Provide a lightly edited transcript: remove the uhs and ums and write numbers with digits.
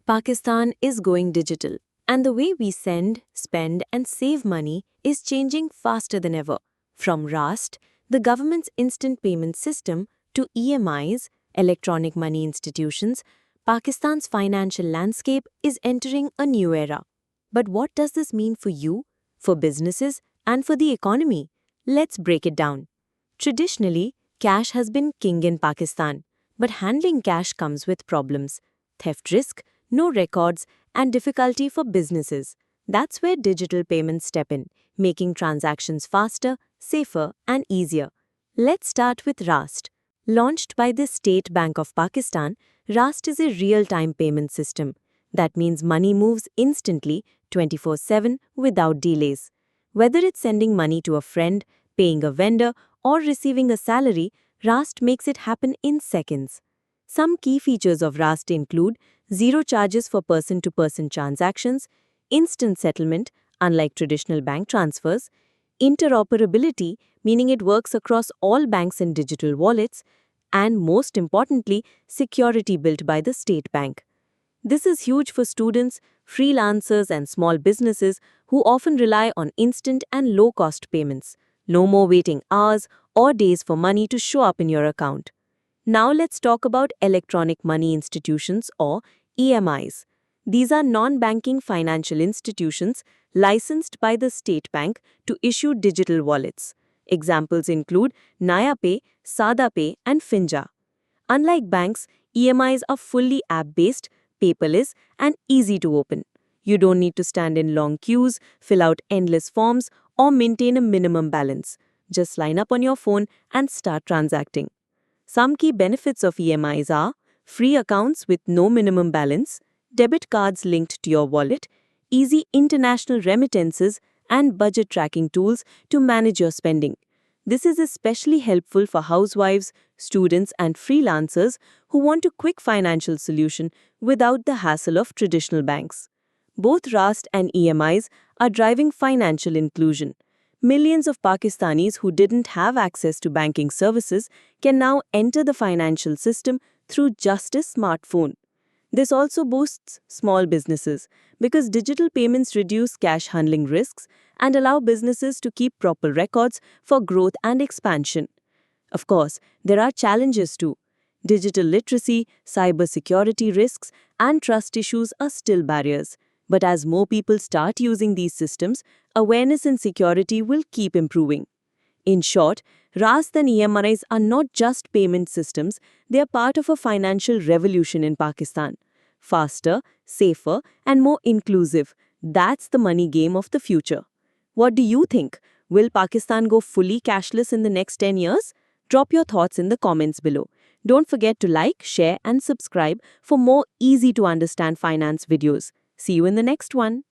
Pakistan is going digital, and the way we send, spend, and save money is changing faster than ever. From Raast, the government's instant payment system, to EMIs, electronic money institutions, Pakistan's financial landscape is entering a new era. But what does this mean for you, for businesses, and for the economy? Let's break it down. Traditionally, cash has been king in Pakistan, but handling cash comes with problems: theft risk, no records, and difficulty for businesses. That's where digital payments step in, making transactions faster, safer, and easier. Let's start with Raast. Launched by the State Bank of Pakistan, Raast is a real-time payment system. That means money moves instantly, 24/7, without delays. Whether it's sending money to a friend, paying a vendor, or receiving a salary, Raast makes it happen in seconds. Some key features of Raast include zero charges for person-to-person transactions, instant settlement, unlike traditional bank transfers, interoperability, meaning it works across all banks and digital wallets, and most importantly, security built by the state bank. This is huge for students, freelancers, and small businesses who often rely on instant and low-cost payments. No more waiting hours or days for money to show up in your account. Now let's talk about electronic money institutions, or EMIs. These are non-banking financial institutions licensed by the state bank to issue digital wallets. Examples include Nayapay, Sadapay, and Finja. Unlike banks, EMIs are fully app-based, paperless, and easy to open. You don't need to stand in long queues, fill out endless forms, or maintain a minimum balance. Just line up on your phone and start transacting. Some key benefits of EMIs are free accounts with no minimum balance, debit cards linked to your wallet, easy international remittances, and budget tracking tools to manage your spending. This is especially helpful for housewives, students, and freelancers who want a quick financial solution without the hassle of traditional banks. Both Raast and EMIs are driving financial inclusion. Millions of Pakistanis who didn't have access to banking services can now enter the financial system through just a smartphone. This also boosts small businesses because digital payments reduce cash handling risks and allow businesses to keep proper records for growth and expansion. Of course, there are challenges too. Digital literacy, cybersecurity risks, and trust issues are still barriers. But as more people start using these systems, awareness and security will keep improving. In short, Raast and EMIs are not just payment systems, they are part of a financial revolution in Pakistan. Faster, safer, and more inclusive. That's the money game of the future. What do you think? Will Pakistan go fully cashless in the next 10 years? Drop your thoughts in the comments below. Don't forget to like, share, and subscribe for more easy-to-understand finance videos. See you in the next one.